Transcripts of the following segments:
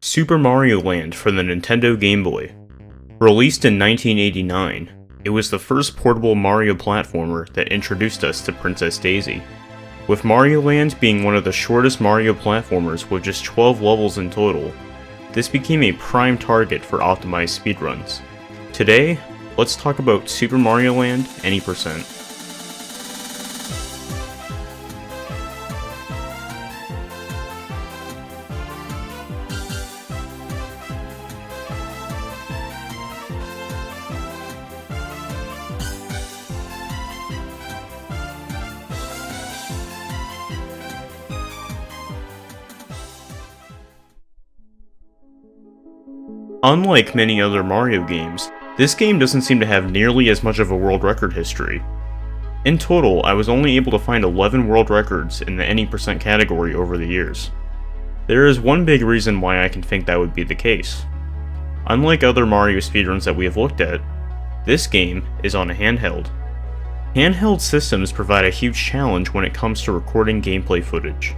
Super Mario Land for the Nintendo Game Boy. Released in 1989, it was the first portable Mario platformer that introduced us to Princess Daisy. With Mario Land being one of the shortest Mario platformers with just 12 levels in total, this became a prime target for optimized speedruns. Today, let's talk about Super Mario Land any percent. Unlike many other Mario games, this game doesn't seem to have nearly as much of a world record history. In total, I was only able to find 11 world records in the any percent category over the years. There is one big reason why I can think that would be the case. Unlike other Mario speedruns that we have looked at, this game is on a handheld. Handheld systems provide a huge challenge when it comes to recording gameplay footage.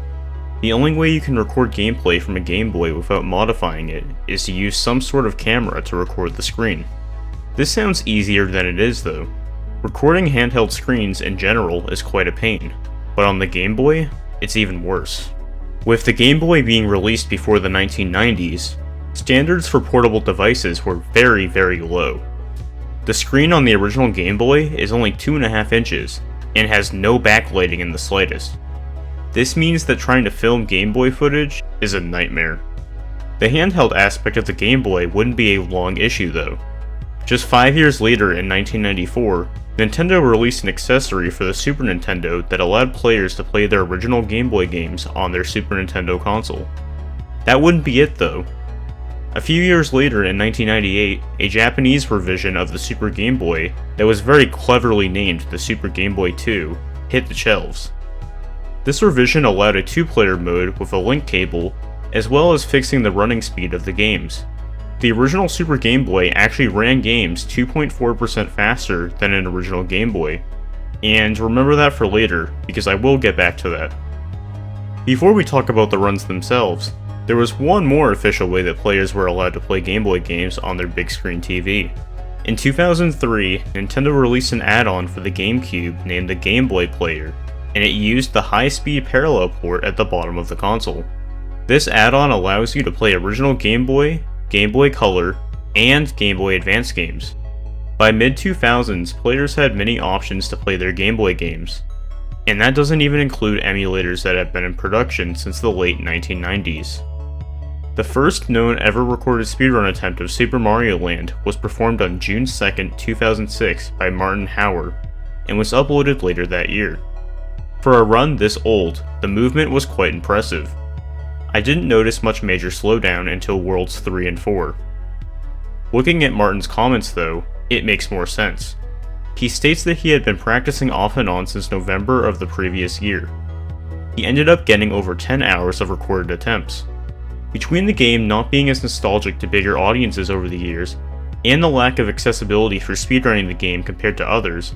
The only way you can record gameplay from a Game Boy without modifying it is to use some sort of camera to record the screen. This sounds easier than it is though. Recording handheld screens in general is quite a pain, but on the Game Boy, it's even worse. With the Game Boy being released before the 1990s, standards for portable devices were very low. The screen on the original Game Boy is only 2.5 inches and has no backlighting in the slightest. This means that trying to film Game Boy footage is a nightmare. The handheld aspect of the Game Boy wouldn't be a long issue though. Just 5 years later in 1994, Nintendo released an accessory for the Super Nintendo that allowed players to play their original Game Boy games on their Super Nintendo console. That wouldn't be it though. A few years later in 1998, a Japanese revision of the Super Game Boy that was very cleverly named the Super Game Boy 2 hit the shelves. This revision allowed a 2-player mode with a link cable, as well as fixing the running speed of the games. The original Super Game Boy actually ran games 2.4% faster than an original Game Boy, and remember that for later, because I will get back to that. Before we talk about the runs themselves, there was one more official way that players were allowed to play Game Boy games on their big screen TV. In 2003, Nintendo released an add-on for the GameCube named the Game Boy Player, and it used the high-speed parallel port at the bottom of the console. This add-on allows you to play original Game Boy, Game Boy Color, and Game Boy Advance games. By mid-2000s, players had many options to play their Game Boy games, and that doesn't even include emulators that have been in production since the late 1990s. The first known ever recorded speedrun attempt of Super Mario Land was performed on June 2, 2006 by Martin Hauer, and was uploaded later that year. For a run this old, the movement was quite impressive. I didn't notice much major slowdown until Worlds 3 and 4. Looking at Martin's comments though, it makes more sense. He states that he had been practicing off and on since November of the previous year. He ended up getting over 10 hours of recorded attempts. Between the game not being as nostalgic to bigger audiences over the years, and the lack of accessibility for speedrunning the game compared to others,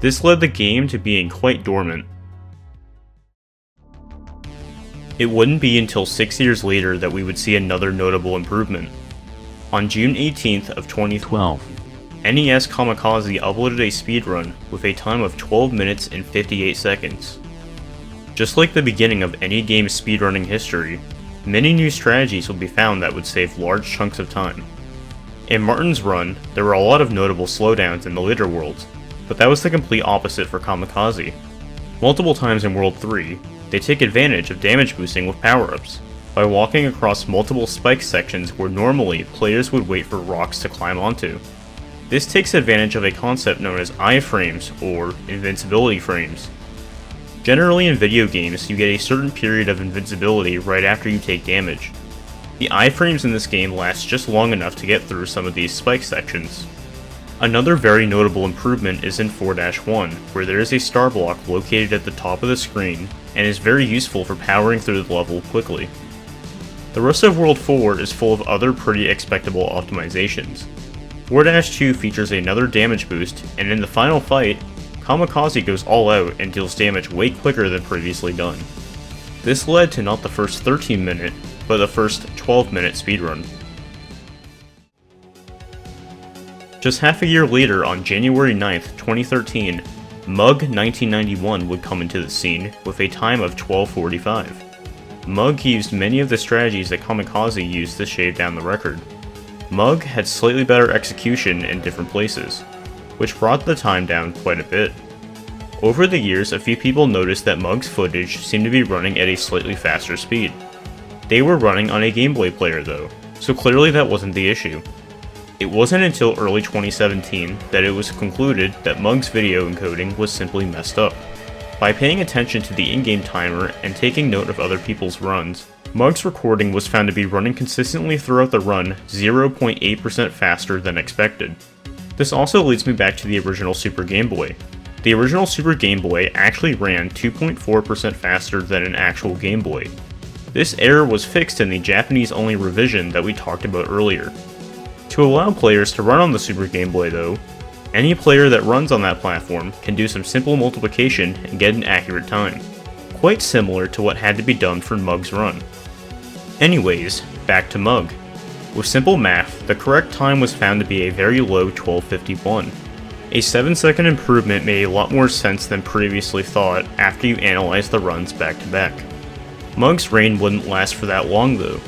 this led the game to being quite dormant. It wouldn't be until 6 years later that we would see another notable improvement. On June 18th of 2012, NES Kamikaze uploaded a speedrun with a time of 12 minutes and 58 seconds. Just like the beginning of any game's speedrunning history, many new strategies will be found that would save large chunks of time. In Martin's run, there were a lot of notable slowdowns in the later worlds, but that was the complete opposite for Kamikaze. Multiple times in World 3, they take advantage of damage boosting with power-ups, by walking across multiple spike sections where normally players would wait for rocks to climb onto. This takes advantage of a concept known as iframes, or invincibility frames. Generally in video games, you get a certain period of invincibility right after you take damage. The iframes in this game last just long enough to get through some of these spike sections. Another very notable improvement is in 4-1, where there is a star block located at the top of the screen and is very useful for powering through the level quickly. The rest of World 4 is full of other pretty expectable optimizations. 4-2 features another damage boost, and in the final fight, Kamikaze goes all out and deals damage way quicker than previously done. This led to not the first 13 minute, but but the first 12-minute speedrun. Just half a year later, on January 9th, 2013, Mug1991 would come into the scene with a time of 12:45. Mug used many of the strategies that Kamikaze used to shave down the record. Mug had slightly better execution in different places, which brought the time down quite a bit. Over the years, a few people noticed that Mug's footage seemed to be running at a slightly faster speed. They were running on a Game Boy player though, so clearly that wasn't the issue. It wasn't until early 2017 that it was concluded that Mug's video encoding was simply messed up. By paying attention to the in-game timer and taking note of other people's runs, Mug's recording was found to be running consistently throughout the run 0.8% faster than expected. This also leads me back to the original Super Game Boy. The original Super Game Boy actually ran 2.4% faster than an actual Game Boy. This error was fixed in the Japanese-only revision that we talked about earlier. To allow players to run on the Super Game Boy though, any player that runs on that platform can do some simple multiplication and get an accurate time. Quite similar to what had to be done for Mug's run. Anyways, back to Mug. With simple math, the correct time was found to be a very low 12:51. A 7-second improvement made a lot more sense than previously thought after you analyze the runs back to back. Mug's reign wouldn't last for that long though.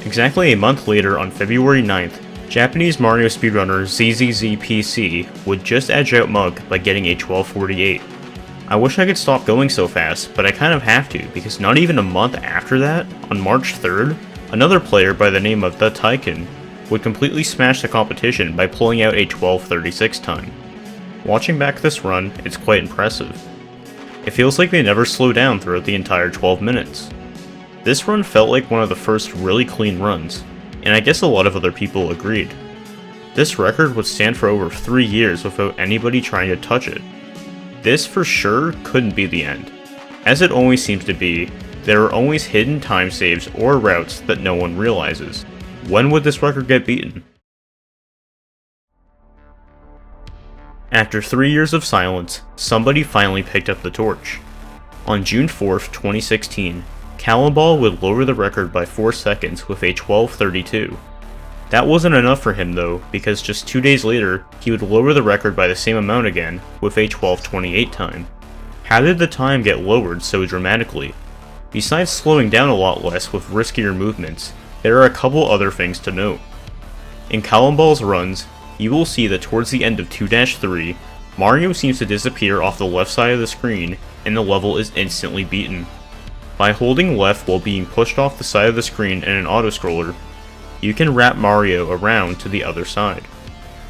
Exactly a month later, on February 9th, Japanese Mario speedrunner ZZZPC would just edge out Mug by getting a 12:48. I wish I could stop going so fast, but I kind of have to, because not even a month after that, on March 3rd, another player by the name of TheTycon would completely smash the competition by pulling out a 12:36 time. Watching back this run, it's quite impressive. It feels like they never slow down throughout the entire 12 minutes. This run felt like one of the first really clean runs, and I guess a lot of other people agreed. This record would stand for over 3 years without anybody trying to touch it. This for sure couldn't be the end. As it always seems to be, there are always hidden time saves or routes that no one realizes. When would this record get beaten? After 3 years of silence, somebody finally picked up the torch. On June 4th, 2016, callumbal would lower the record by 4 seconds with a 12:32. That wasn't enough for him though, because just 2 days later, he would lower the record by the same amount again with a 12:28 time. How did the time get lowered so dramatically? Besides slowing down a lot less with riskier movements, there are a couple other things to note. In callumbal's runs, you will see that towards the end of 2-3, Mario seems to disappear off the left side of the screen and the level is instantly beaten. By holding left while being pushed off the side of the screen in an autoscroller, you can wrap Mario around to the other side.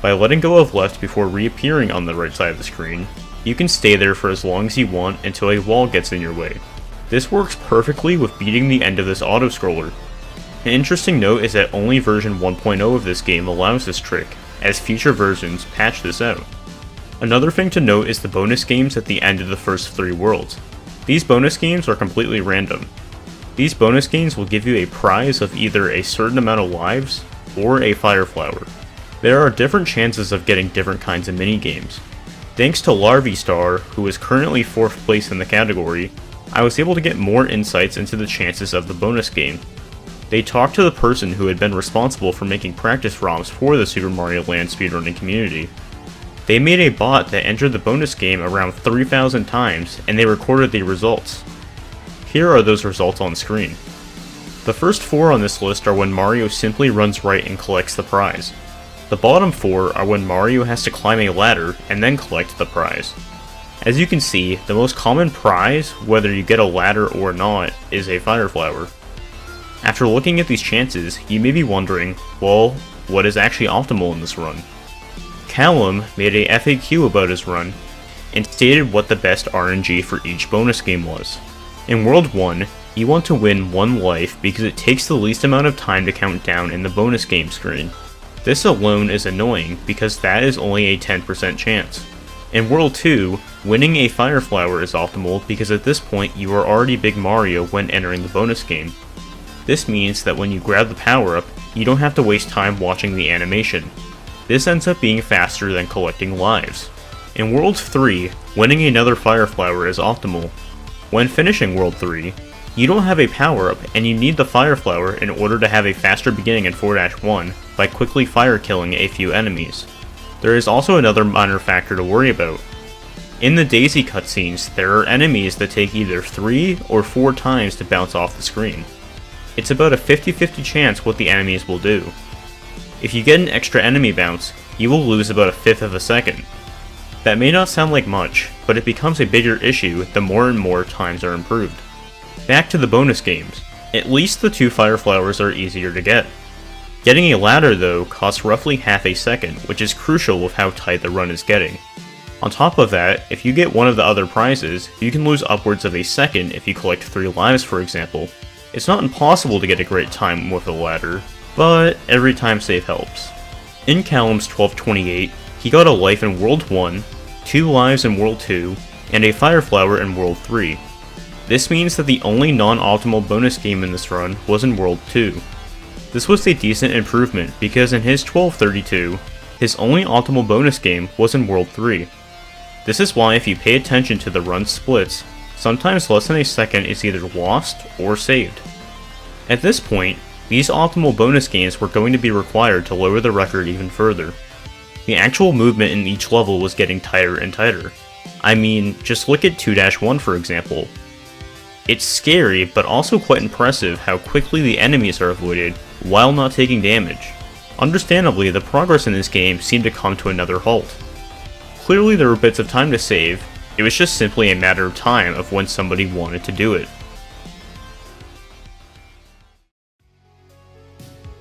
By letting go of left before reappearing on the right side of the screen, you can stay there for as long as you want until a wall gets in your way. This works perfectly with beating the end of this autoscroller. An interesting note is that only version 1.0 of this game allows this trick, as future versions patch this out. Another thing to note is the bonus games at the end of the first 3 worlds. These bonus games are completely random. These bonus games will give you a prize of either a certain amount of lives or a fire flower. There are different chances of getting different kinds of mini-games. Thanks to Larvistar, who is currently 4th place in the category, I was able to get more insights into the chances of the bonus game. They talked to the person who had been responsible for making practice ROMs for the Super Mario Land speedrunning community. They made a bot that entered the bonus game around 3,000 times, and they recorded the results. Here are those results on screen. The first 4 on this list are when Mario simply runs right and collects the prize. The bottom 4 are when Mario has to climb a ladder and then collect the prize. As you can see, the most common prize, whether you get a ladder or not, is a fire flower. After looking at these chances, you may be wondering, well, what is actually optimal in this run? Callum made a FAQ about his run, and stated what the best RNG for each bonus game was. In World 1, you want to win 1 life because it takes the least amount of time to count down in the bonus game screen. This alone is annoying because that is only a 10% chance. In World 2, winning a fire flower is optimal because at this point you are already Big Mario when entering the bonus game. This means that when you grab the power-up, you don't have to waste time watching the animation. This ends up being faster than collecting lives. In World 3, winning another fire flower is optimal. When finishing World 3, You don't have a power-up, and you need the Fire Flower in order to have a faster beginning in 4-1 by quickly fire killing a few enemies. There is also another minor factor to worry about. In the Daisy cutscenes, there are enemies that take either 3 or 4 times to bounce off the screen. It's about a 50-50 chance what the enemies will do. If you get an extra enemy bounce, you will lose about a fifth of a second. That may not sound like much, but it becomes a bigger issue the more and more times are improved. Back to the bonus games. At least the 2 Fire Flowers are easier to get. Getting a ladder though costs roughly half a second, which is crucial with how tight the run is getting. On top of that, if you get one of the other prizes, you can lose upwards of a second if you collect 3 lives for example. It's not impossible to get a great time with a ladder, but every time save helps. In Callum's 1228, he got a life in World 1, 2 lives in World 2, and a Fire Flower in World 3. This means that the only non-optimal bonus game in this run was in World 2. This was a decent improvement because in his 1232, his only optimal bonus game was in World 3. This is why if you pay attention to the run splits, sometimes less than a second is either lost or saved. At this point, these optimal bonus games were going to be required to lower the record even further. The actual movement in each level was getting tighter and tighter. I mean, just look at 2-1 for example. It's scary, but also quite impressive how quickly the enemies are avoided while not taking damage. Understandably, the progress in this game seemed to come to another halt. Clearly there were bits of time to save, it was just simply a matter of time of when somebody wanted to do it.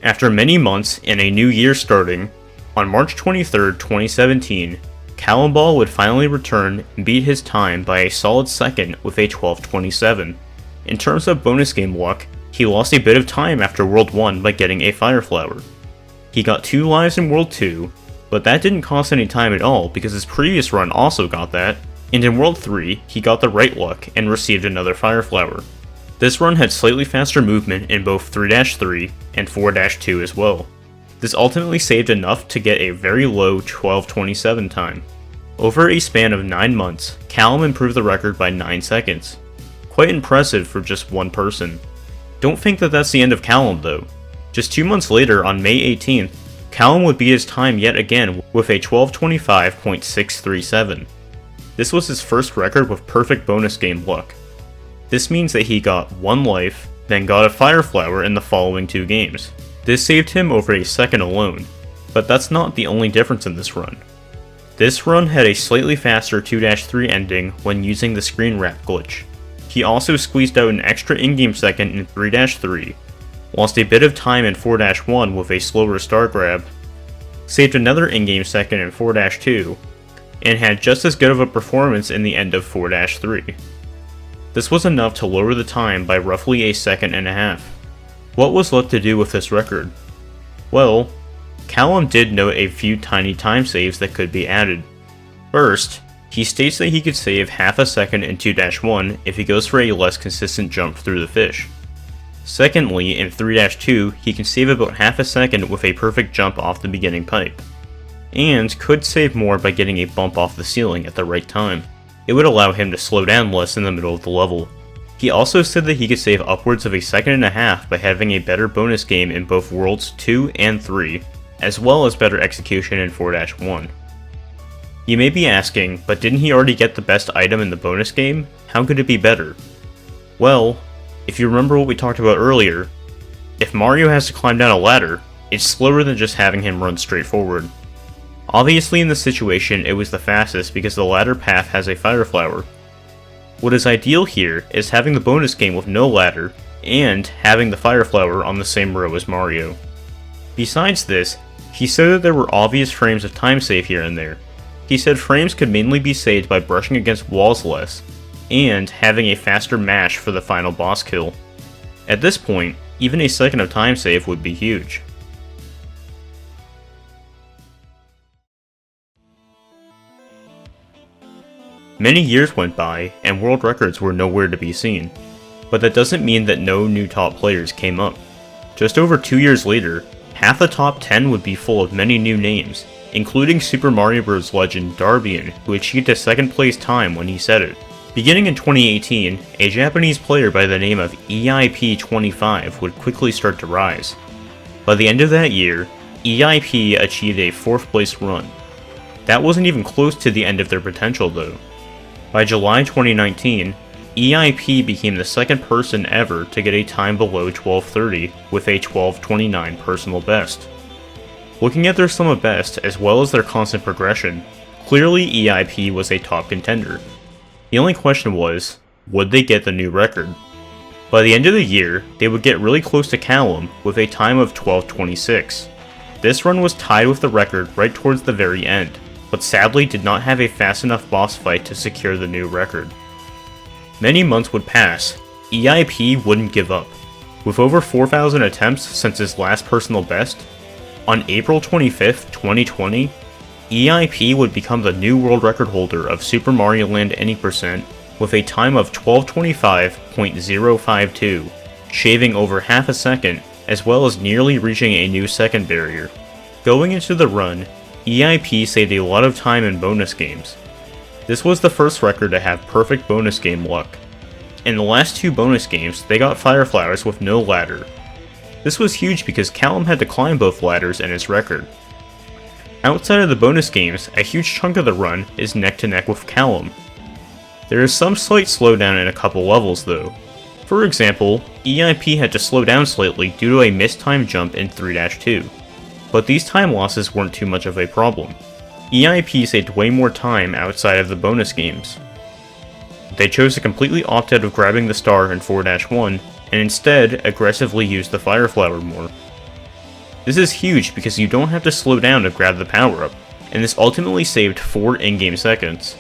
After many months and a new year starting, on March 23, 2017, callumbal would finally return and beat his time by a solid second with a 1227. In terms of bonus game luck, he lost a bit of time after World 1 by getting a Fire Flower. He got 2 lives in World 2, but that didn't cost any time at all because his previous run also got that, and in World 3 he got the right luck and received another Fire Flower. This run had slightly faster movement in both 3-3 and 4-2 as well. This ultimately saved enough to get a very low 1227 time. Over a span of 9 months, Callum improved the record by 9 seconds. Quite impressive for just one person. Don't think that that's the end of Callum though. Just 2 months later, on May 18th, Callum would beat his time yet again with a 1225.637. This was his first record with perfect bonus game luck. This means that he got 1 life, then got a Fire Flower in the following 2 games. This saved him over a second alone, but that's not the only difference in this run. This run had a slightly faster 2-3 ending when using the screen wrap glitch. He also squeezed out an extra in-game second in 3-3, lost a bit of time in 4-1 with a slower star grab, saved another in-game second in 4-2, and had just as good of a performance in the end of 4-3. This was enough to lower the time by roughly a second and a half. What was left to do with this record? Well, Callum did note a few tiny time saves that could be added. First, he states that he could save half a second in 2-1 if he goes for a less consistent jump through the fish. Secondly, in 3-2, he can save about half a second with a perfect jump off the beginning pipe. And could save more by getting a bump off the ceiling at the right time. It would allow him to slow down less in the middle of the level. He also said that he could save upwards of a second and a half by having a better bonus game in both Worlds 2 and 3, as well as better execution in 4-1. You may be asking, but didn't he already get the best item in the bonus game? How could it be better? Well, if you remember what we talked about earlier, if Mario has to climb down a ladder, it's slower than just having him run straight forward. Obviously in this situation it was the fastest because the ladder path has a Fire Flower. What is ideal here is having the bonus game with no ladder, and having the Fire Flower on the same row as Mario. Besides this, he said that there were obvious frames of time save here and there. He said frames could mainly be saved by brushing against walls less, and having a faster mash for the final boss kill. At this point, even a second of time save would be huge. Many years went by, and world records were nowhere to be seen. But that doesn't mean that no new top players came up. Just over 2 years later, half the top 10 would be full of many new names, including Super Mario Bros. Legend Darbian, who achieved a second place time when he set it. Beginning in 2018, a Japanese player by the name of EIP25 would quickly start to rise. By the end of that year, EIP achieved a 4th place run. That wasn't even close to the end of their potential though. By July 2019, EIP became the 2nd person ever to get a time below 12:30 with a 12:29 personal best. Looking at their sum of best as well as their constant progression, clearly EIP was a top contender. The only question was, would they get the new record? By the end of the year, they would get really close to Callum with a time of 12:26. This run was tied with the record right towards the very end, but sadly did not have a fast enough boss fight to secure the new record. Many months would pass, EIP wouldn't give up. With over 4,000 attempts since his last personal best, on April 25th, 2020, EIP would become the new world record holder of Super Mario Land any percent with a time of 12:25.052, shaving over half a second, as well as nearly reaching a new second barrier. Going into the run, EIP saved a lot of time in bonus games. This was the first record to have perfect bonus game luck. In the last 2 bonus games, they got Fire Flowers with no ladder. This was huge because Callum had to climb both ladders in his record. Outside of the bonus games, a huge chunk of the run is neck to neck with Callum. There is some slight slowdown in a couple levels though. For example, EIP had to slow down slightly due to a mistimed jump in 3-2, but these time losses weren't too much of a problem. EIP saved way more time outside of the bonus games. They chose to completely opt out of grabbing the star in 4-1, and instead aggressively use the Fire Flower more. This is huge because you don't have to slow down to grab the power-up, and this ultimately saved 4 in-game seconds.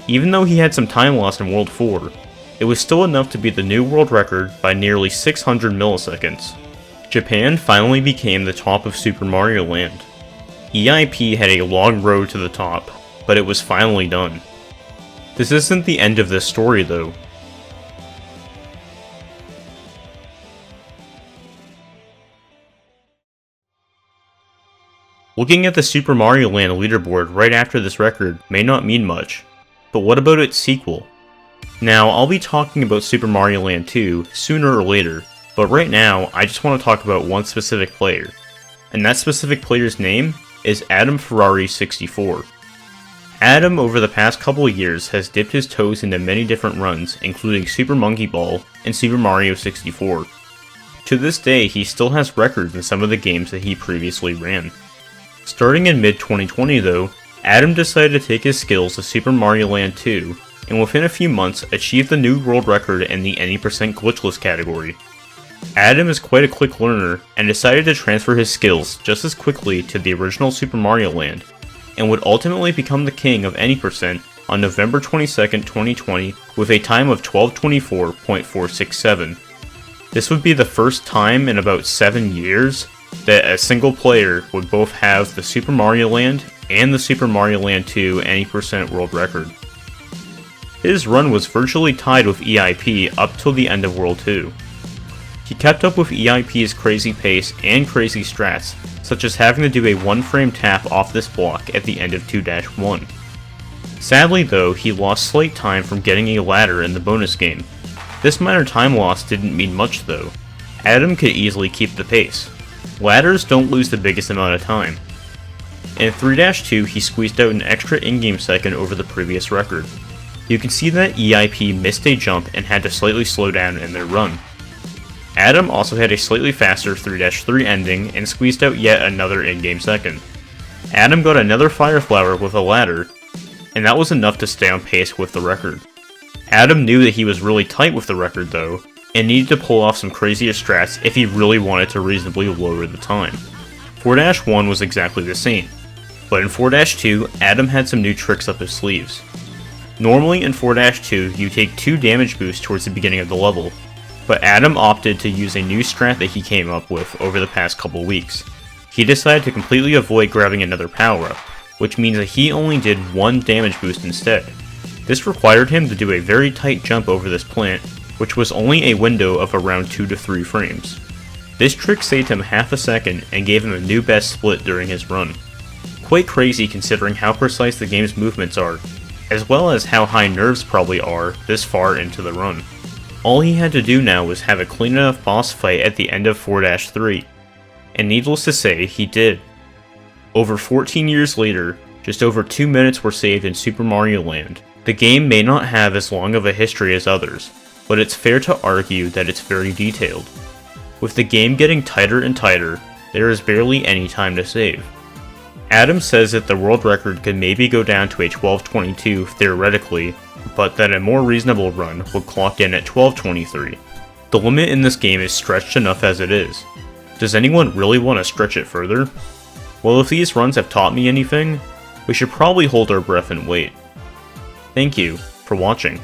Even though he had some time lost in World 4, it was still enough to beat the new world record by nearly 600 milliseconds. Japan finally became the top of Super Mario Land. EIP had a long road to the top, but it was finally done. This isn't the end of this story though. Looking at the Super Mario Land leaderboard right after this record may not mean much, but what about its sequel? Now, I'll be talking about Super Mario Land 2 sooner or later, but right now I just want to talk about one specific player, and that specific player's name is Adam Ferrari 64. Adam over the past couple of years has dipped his toes into many different runs, including Super Monkey Ball and Super Mario 64. To this day, he still has records in some of the games that he previously ran. Starting in mid-2020 though, Adam decided to take his skills to Super Mario Land 2, and within a few months achieved the new world record in the any percent glitchless category. Adam is quite a quick learner, and decided to transfer his skills just as quickly to the original Super Mario Land, and would ultimately become the king of any percent on November 22nd, 2020 with a time of 12:24.467. This would be the first time in about 7 years that a single player would both have the Super Mario Land and the Super Mario Land 2 any percent world record. His run was virtually tied with EIP up till the end of World 2. He kept up with EIP's crazy pace and crazy strats, such as having to do a 1-frame tap off this block at the end of 2-1. Sadly though, he lost slight time from getting a ladder in the bonus game. This minor time loss didn't mean much though. Adam could easily keep the pace. Ladders don't lose the biggest amount of time. In 3-2, he squeezed out an extra in-game second over the previous record. You can see that EIP missed a jump and had to slightly slow down in their run. Adam also had a slightly faster 3-3 ending and squeezed out yet another in-game second. Adam got another Fire Flower with a ladder, and that was enough to stay on pace with the record. Adam knew that he was really tight with the record though, and needed to pull off some crazier strats if he really wanted to reasonably lower the time. 4-1 was exactly the same, but in 4-2, Adam had some new tricks up his sleeves. Normally in 4-2, you take 2 damage boosts towards the beginning of the level, but Adam opted to use a new strat that he came up with over the past couple weeks. He decided to completely avoid grabbing another power-up, which means that he only did 1 damage boost instead. This required him to do a very tight jump over this plant, which was only a window of around 2 to 3 frames. This trick saved him half a second and gave him a new best split during his run. Quite crazy considering how precise the game's movements are. as well as how high nerves probably are this far into the run. All he had to do now was have a clean enough boss fight at the end of 4-3, and needless to say, he did. Over 14 years later, just over 2 minutes were saved in Super Mario Land. The game may not have as long of a history as others, but it's fair to argue that it's very detailed. With the game getting tighter and tighter, there is barely any time to save. Adam says that the world record could maybe go down to a 12:22 theoretically, but that a more reasonable run would clock in at 12:23. The limit in this game is stretched enough as it is. Does anyone really want to stretch it further? Well, if these runs have taught me anything, we should probably hold our breath and wait. Thank you for watching.